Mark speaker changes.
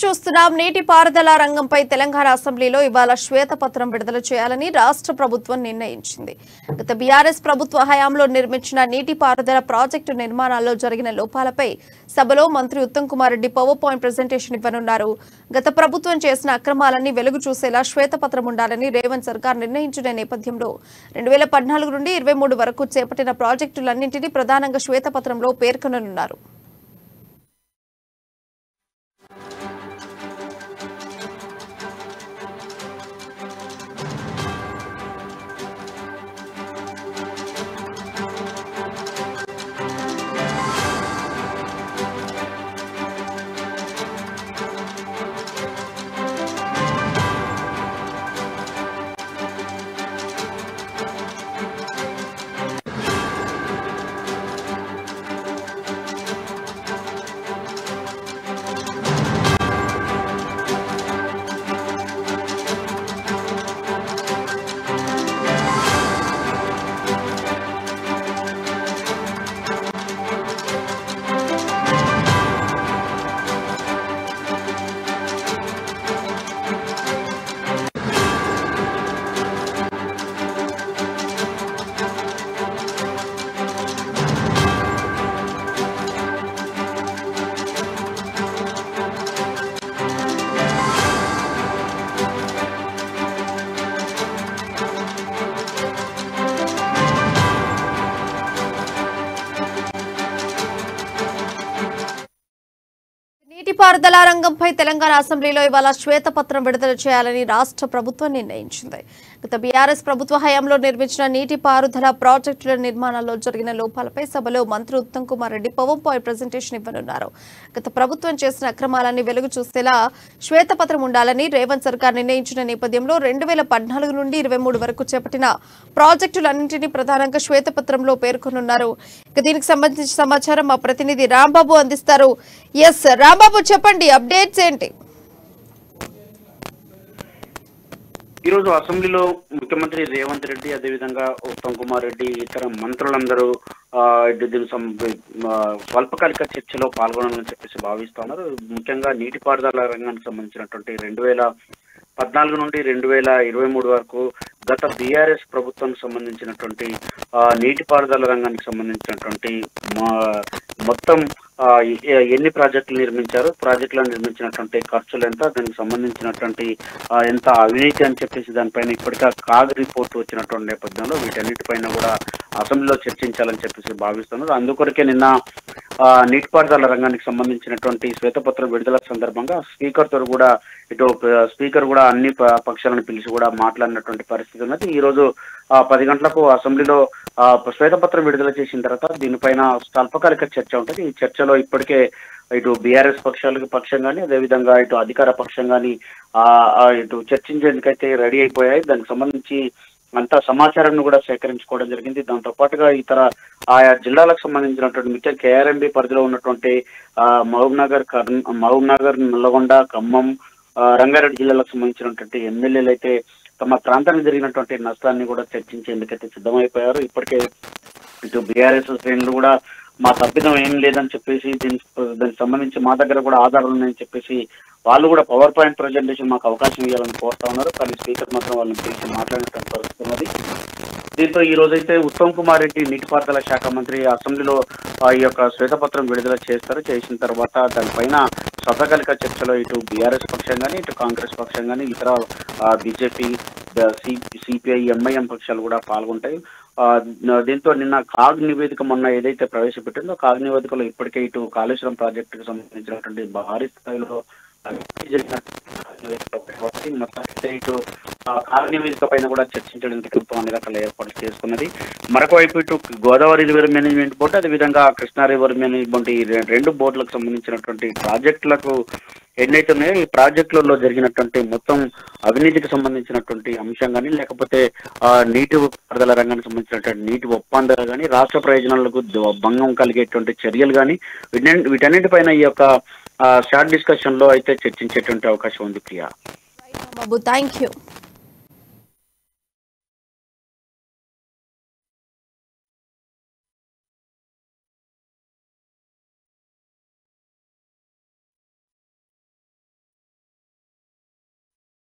Speaker 1: చూస్తున్నాం. నీటి పారుదల రంగంపై తెలంగాణ అసెంబ్లీలో ఇవాళ శ్వేతపత్రం విడుదల చేయాలని రాష్ట్ర ప్రభుత్వం నిర్ణయించింది. గత బీఆర్ఎస్ ప్రభుత్వ హయాంలో నిర్మించిన నీటి పారుదల ప్రాజెక్టు నిర్మాణాల్లో జరిగిన లోపాలపై సభలో మంత్రి Uttam Kumar Reddy PowerPoint presentation ఇవ్వనున్నారు. గత ప్రభుత్వం చేసిన అక్రమాలన్నీ వెలుగు చూసేలా శ్వేతపత్రం ఉండాలని రేవంత్ సర్కార్ నిర్ణయించిన నేపథ్యంలో 2014 నుండి 23 వరకు చేపట్టిన ప్రాజెక్టులన్నింటినీ ప్రధానంగా శ్వేతపత్రంలో పేర్కొననున్నారు. నీటిపారుదల రంగంపై తెలంగాణ అసెంబ్లీలో ఇవాళ శ్వేతపత్రం విడుదల చేయాలని రాష్ట్ర ప్రభుత్వం నిర్ణయించింది. గత బీఆర్ఎస్ ప్రభుత్వ హయాంలో నిర్మించిన నీటిపారుదల ప్రాజెక్టుల నిర్మాణాల్లో జరిగిన లోపాలపై సభలో మంత్రి Uttam Kumar Reddy PowerPoint presentation ఇవ్వనున్నారు. గత ప్రభుత్వం చేసిన అక్రమాలన్నీ వెలుగు చూసేలా శ్వేతపత్రం ఉండాలని రేవంత్ సర్కార్ నిర్ణయించిన నేపథ్యంలో 2014 నుండి 23 వరకు చేపట్టిన ప్రాజెక్టులన్నింటినీ ప్రధానంగా శ్వేతపత్రంలో పేర్కొనున్నారు. దీనికి సంబంధించిన సమాచారం మా ప్రతినిధి రాంబాబు అందిస్తారు. ఎస్ రాంబాబు, చెప్పండి, అప్డేట్స్ ఏంటి?
Speaker 2: ఈరోజు అసెంబ్లీలో ముఖ్యమంత్రి రేవంత్ రెడ్డి, అదేవిధంగా ఉత్తమ్ కుమార్ రెడ్డి, ఇతర మంత్రులందరూ స్వల్పకాలిక చర్చలో పాల్గొనాలని చెప్పేసి భావిస్తున్నారు. ముఖ్యంగా నీటిపారుదల రంగానికి సంబంధించినటువంటి 2014 నుండి 2023 వరకు గత బీఆర్ఎస్ ప్రభుత్వానికి సంబంధించినటువంటి నీటిపారుదల రంగానికి సంబంధించినటువంటి మొత్తం ఎన్ని ప్రాజెక్టులు నిర్మించారు, ప్రాజెక్టులను నిర్మించినటువంటి ఖర్చులు ఎంత, దానికి సంబంధించినటువంటి ఎంత అవినీతి అని చెప్పేసి దానిపైన ఇప్పటికే కాగ్ రిపోర్ట్ వచ్చినటువంటి నేపథ్యంలో వీటన్నిటిపైన కూడా అసెంబ్లీలో చర్చించాలని చెప్పేసి భావిస్తున్నారు. అందుకొరకే నిన్న నీటిపారుదల రంగానికి సంబంధించినటువంటి శ్వేతపత్రం విడుదల సందర్భంగా స్పీకర్ కూడా అన్ని పక్షాలను పిలిచి కూడా మాట్లాడినటువంటి పరిస్థితి ఉన్నది. ఈ రోజు 10 గంటలకు అసెంబ్లీలో శ్వేతపత్రం విడుదల చేసిన తర్వాత దీనిపైన స్వల్పకాలిక చర్చ ఉంటుంది. ఈ చర్చలో ఇప్పటికే ఇటు బీఆర్ఎస్ పక్షం కానీ, అదేవిధంగా ఇటు అధికార పక్షం కానీ ఇటు చర్చించేందుకైతే రెడీ అయిపోయాయి. దానికి సంబంధించి అంతా సమాచారాన్ని కూడా సేకరించుకోవడం జరిగింది. దాంతో పాటుగా ఇతర ఆయా జిల్లాలకు సంబంధించినటువంటి ముఖ్య కేఆర్ఎంబి పరిధిలో ఉన్నటువంటి మహబూబ్ నగర్, నల్లగొండ, ఖమ్మం, రంగారెడ్డి జిల్లాలకు సంబంధించినటువంటి ఎమ్మెల్యేలు అయితే తమ ప్రాంతానికి జరిగినటువంటి నష్టాన్ని కూడా చర్చించేందుకైతే సిద్ధమైపోయారు. ఇప్పటికే ఇటు బీఆర్ఎస్ శ్రేణులు కూడా మా తప్పిదం ఏం లేదని చెప్పేసి దానికి సంబంధించి మా దగ్గర కూడా ఆధారాలు ఉన్నాయని చెప్పేసి వాళ్ళు కూడా పవర్ పాయింట్ ప్రెజెంటేషన్ మాకు అవకాశం ఇవ్వాలని కోరుతా ఉన్నారు. కానీ స్పీకర్ మాత్రం వాళ్ళని పిలిచి మాట్లాడినటువంటి పరిస్థితి ఉన్నది. దీంతో ఈ రోజైతే ఉత్తమ్ కుమార్ రెడ్డి నీటిపారుదల శాఖ మంత్రి అసెంబ్లీలో ఈ యొక్క శ్వేతపత్రం విడుదల చేసిన తర్వాత దానిపైన స్వల్పకాలిక చర్చలో ఇటు బీఆర్ఎస్ పక్షం కానీ, ఇటు కాంగ్రెస్ పక్షం కానీ, ఇతర బీజేపీ, సిపిఐ, ఎంఐఎం పక్షాలు కూడా పాల్గొంటాయి. దీంతో నిన్న కాగ్ నివేదిక మొన్న ఏదైతే ప్రవేశపెట్టిందో కాగ్ నివేదికలో ఇప్పటికే ఇటు కాళేశ్వరం ప్రాజెక్టుకు సంబంధించినటువంటి భారీ స్థాయిలో మొత్తం ఇటు కాగ్ నివేదిక పైన కూడా చర్చించడానికి ప్రభుత్వం అన్ని రకాల ఏర్పాట్లు చేసుకున్నది. మరొక వైపు ఇటు గోదావరి రివర్ మేనేజ్మెంట్ బోర్డు, అదేవిధంగా కృష్ణా రివర్ మేనేజ్మెంట్, ఈ 2 బోర్డులకు సంబంధించినటువంటి ప్రాజెక్టులకు ఎన్నైతే ఉన్నాయో ఈ ప్రాజెక్టులలో జరిగినటువంటి మొత్తం అవినీతికి సంబంధించినటువంటి అంశం కానీ, లేకపోతే నీటి పారుదల రంగానికి సంబంధించినటువంటి నీటి ఒప్పందాలు కానీ, రాష్ట్ర ప్రయోజనాలకు భంగం కలిగేటువంటి చర్యలు కానీ వీటన్నిటిపైన ఈ యొక్క షార్ట్ డిస్కషన్ లో అయితే చర్చించేటువంటి అవకాశం ఉంది. Priya,
Speaker 1: thank you.